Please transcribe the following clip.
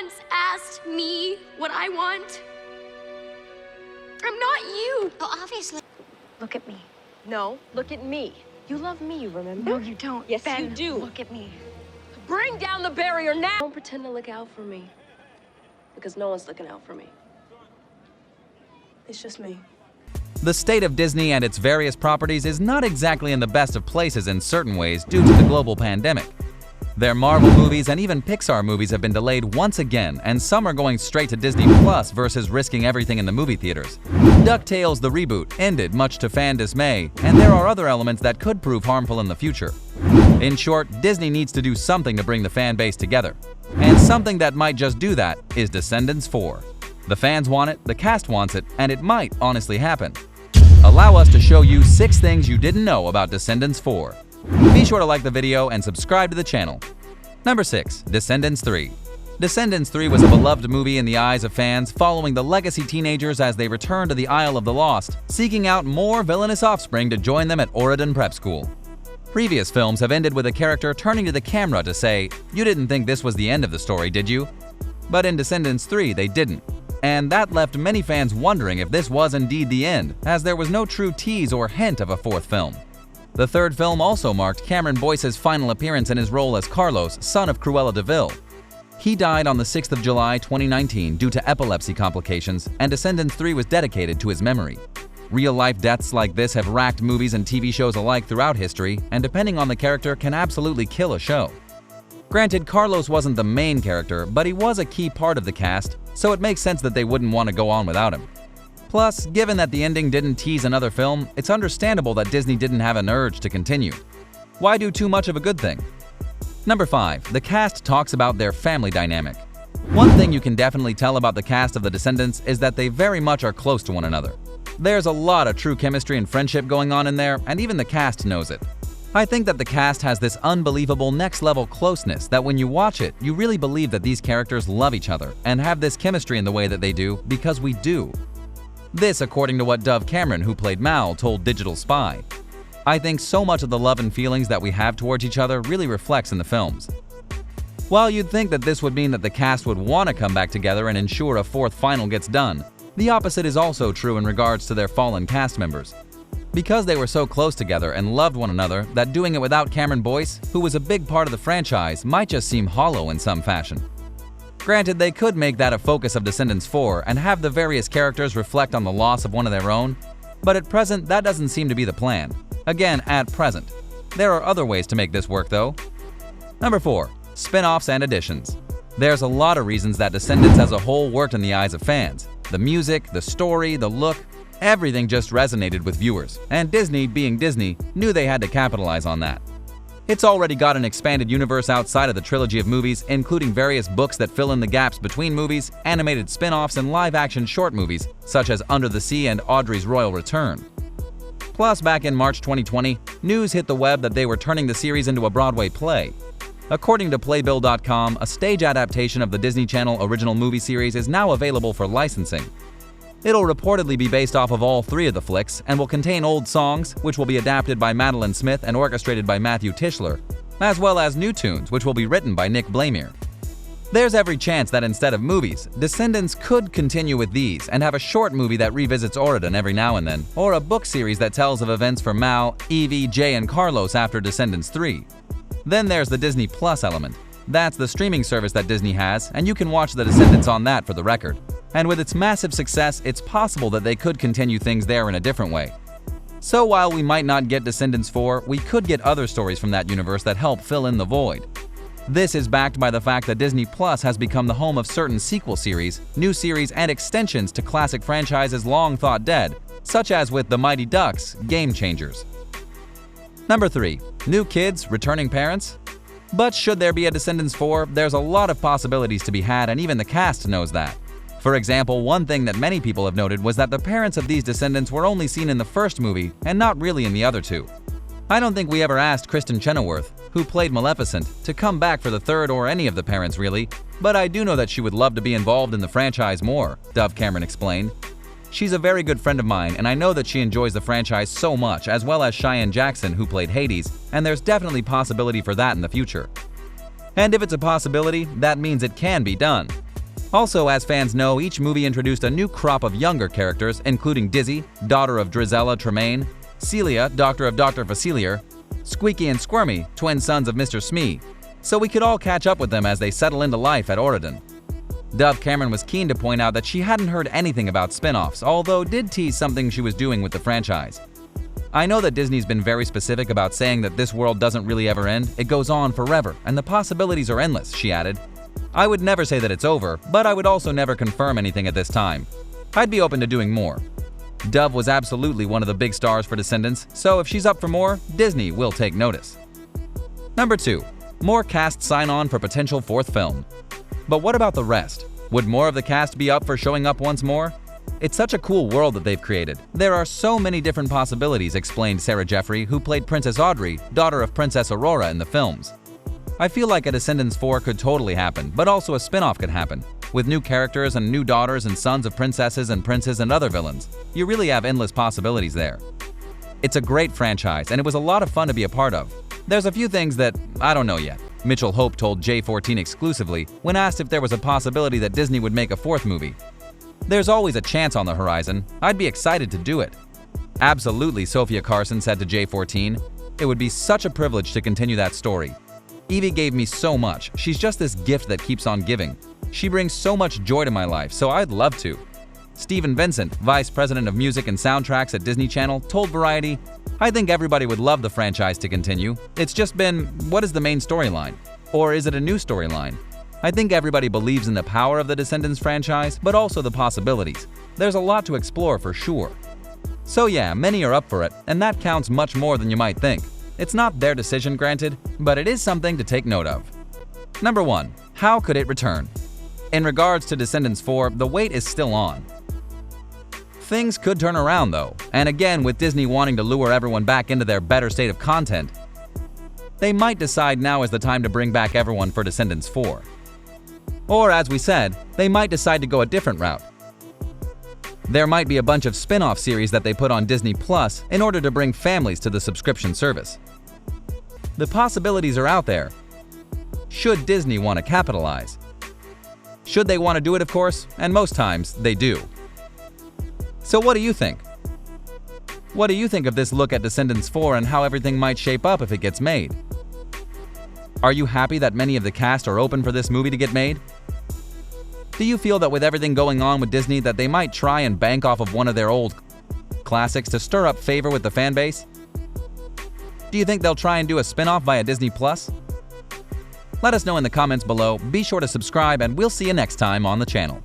once asked me what I want. I'm not you. Well, obviously. Look at me. No, look at me. You love me, remember? No, you don't. Yes, Ben, you do. Look at me. Bring down the barrier now! Don't pretend to look out for me. Because no one's looking out for me. It's just me. The state of Disney and its various properties is not exactly in the best of places in certain ways due to the global pandemic. Their Marvel movies and even Pixar movies have been delayed once again, and some are going straight to Disney Plus versus risking everything in the movie theaters. DuckTales the reboot ended much to fan dismay, and there are other elements that could prove harmful in the future. In short, Disney needs to do something to bring the fan base together. And something that might just do that is Descendants 4. The fans want it, the cast wants it, and it might honestly happen. Allow us to show you 6 things you didn't know about Descendants 4. Be sure to like the video and subscribe to the channel. Number 6. Descendants 3. Descendants 3 was a beloved movie in the eyes of fans, following the legacy teenagers as they return to the Isle of the Lost, seeking out more villainous offspring to join them at Oridan Prep School. Previous films have ended with a character turning to the camera to say, "You didn't think this was the end of the story, did you?" But in Descendants 3, they didn't. And that left many fans wondering if this was indeed the end, as there was no true tease or hint of a 4th film. The 3rd film also marked Cameron Boyce's final appearance in his role as Carlos, son of Cruella de Vil. He died on the 6th of July 2019 due to epilepsy complications, and Descendants 3 was dedicated to his memory. Real-life deaths like this have racked movies and TV shows alike throughout history, and depending on the character can absolutely kill a show. Granted, Carlos wasn't the main character, but he was a key part of the cast, so it makes sense that they wouldn't want to go on without him. Plus, given that the ending didn't tease another film, it's understandable that Disney didn't have an urge to continue. Why do too much of a good thing? Number 5. The cast talks about their family dynamic. One thing you can definitely tell about the cast of The Descendants is that they very much are close to one another. There's a lot of true chemistry and friendship going on in there, and even the cast knows it. I think that the cast has this unbelievable next-level closeness that when you watch it, you really believe that these characters love each other and have this chemistry in the way that they do because we do. This according to what Dove Cameron, who played Mal, told Digital Spy. I think so much of the love and feelings that we have towards each other really reflects in the films. While you'd think that this would mean that the cast would want to come back together and ensure a 4th final gets done, the opposite is also true in regards to their fallen cast members. Because they were so close together and loved one another that doing it without Cameron Boyce, who was a big part of the franchise, might just seem hollow in some fashion. Granted, they could make that a focus of Descendants 4 and have the various characters reflect on the loss of one of their own, but at present that doesn't seem to be the plan. Again, at present. There are other ways to make this work though. Number 4. Spinoffs and Additions. There's a lot of reasons that Descendants as a whole worked in the eyes of fans. The music, the story, the look, everything just resonated with viewers, and Disney, being Disney, knew they had to capitalize on that. It's already got an expanded universe outside of the trilogy of movies, including various books that fill in the gaps between movies, animated spin-offs, and live-action short movies, such as Under the Sea and Audrey's Royal Return. Plus, back in March 2020, news hit the web that they were turning the series into a Broadway play. According to Playbill.com, a stage adaptation of the Disney Channel original movie series is now available for licensing. It'll reportedly be based off of all 3 of the flicks and will contain old songs, which will be adapted by Madeline Smith and orchestrated by Matthew Tischler, as well as new tunes, which will be written by Nick Blamire. There's every chance that instead of movies, Descendants could continue with these and have a short movie that revisits Oridan every now and then, or a book series that tells of events for Mal, Evie, Jay, and Carlos after Descendants 3. Then there's the Disney Plus element. That's the streaming service that Disney has, and you can watch The Descendants on that for the record. And with its massive success, it's possible that they could continue things there in a different way. So while we might not get Descendants 4, we could get other stories from that universe that help fill in the void. This is backed by the fact that Disney Plus has become the home of certain sequel series, new series, and extensions to classic franchises long thought dead, such as with The Mighty Ducks, Game Changers. Number 3. New kids, returning parents? But should there be a Descendants 4, there's a lot of possibilities to be had, and even the cast knows that. For example, one thing that many people have noted was that the parents of these Descendants were only seen in the first movie and not really in the other 2. I don't think we ever asked Kristen Chenoweth, who played Maleficent, to come back for the 3rd or any of the parents really, but I do know that she would love to be involved in the franchise more, Dove Cameron explained. She's a very good friend of mine, and I know that she enjoys the franchise so much, as well as Cheyenne Jackson, who played Hades, and there's definitely possibility for that in the future. And if it's a possibility, that means it can be done. Also, as fans know, each movie introduced a new crop of younger characters, including Dizzy, daughter of Drizella Tremaine, Celia, daughter of Dr. Facilier, Squeaky and Squirmy, twin sons of Mr. Smee, so we could all catch up with them as they settle into life at Oridan. Dove Cameron was keen to point out that she hadn't heard anything about spin-offs, although did tease something she was doing with the franchise. I know that Disney's been very specific about saying that this world doesn't really ever end, it goes on forever, and the possibilities are endless, she added. I would never say that it's over, but I would also never confirm anything at this time. I'd be open to doing more. Dove was absolutely one of the big stars for Descendants, so if she's up for more, Disney will take notice. Number 2. More cast sign-on for potential fourth film. But what about the rest? Would more of the cast be up for showing up once more? It's such a cool world that they've created. There are so many different possibilities, explained Sarah Jeffrey, who played Princess Audrey, daughter of Princess Aurora in the films. I feel like a Descendants 4 could totally happen, but also a spin-off could happen. With new characters and new daughters and sons of princesses and princes and other villains, you really have endless possibilities there. It's a great franchise, and it was a lot of fun to be a part of. There's a few things that I don't know yet, Mitchell Hope told J14 exclusively when asked if there was a possibility that Disney would make a fourth movie. There's always a chance on the horizon. I'd be excited to do it. Absolutely, Sophia Carson said to J14. It would be such a privilege to continue that story. Evie gave me so much. She's just this gift that keeps on giving. She brings so much joy to my life, so I'd love to. Stephen Vincent, Vice President of Music and Soundtracks at Disney Channel, told Variety, I think everybody would love the franchise to continue. It's just been, what is the main storyline? Or is it a new storyline? I think everybody believes in the power of the Descendants franchise, but also the possibilities. There's a lot to explore for sure. So yeah, many are up for it, and that counts much more than you might think. It's not their decision, granted, but it is something to take note of. Number 1. How could it return? In regards to Descendants 4, the wait is still on. Things could turn around though, and again with Disney wanting to lure everyone back into their better state of content, they might decide now is the time to bring back everyone for Descendants 4. Or as we said, they might decide to go a different route. There might be a bunch of spin-off series that they put on Disney Plus in order to bring families to the subscription service. The possibilities are out there. Should Disney want to capitalize? Should they want to do it, of course, and most times they do. So what do you think? What do you think of this look at Descendants 4 and how everything might shape up if it gets made? Are you happy that many of the cast are open for this movie to get made? Do you feel that with everything going on with Disney that they might try and bank off of one of their old classics to stir up favor with the fan base? Do you think they'll try and do a spin-off via Disney Plus? Let us know in the comments below, be sure to subscribe, and we'll see you next time on the channel.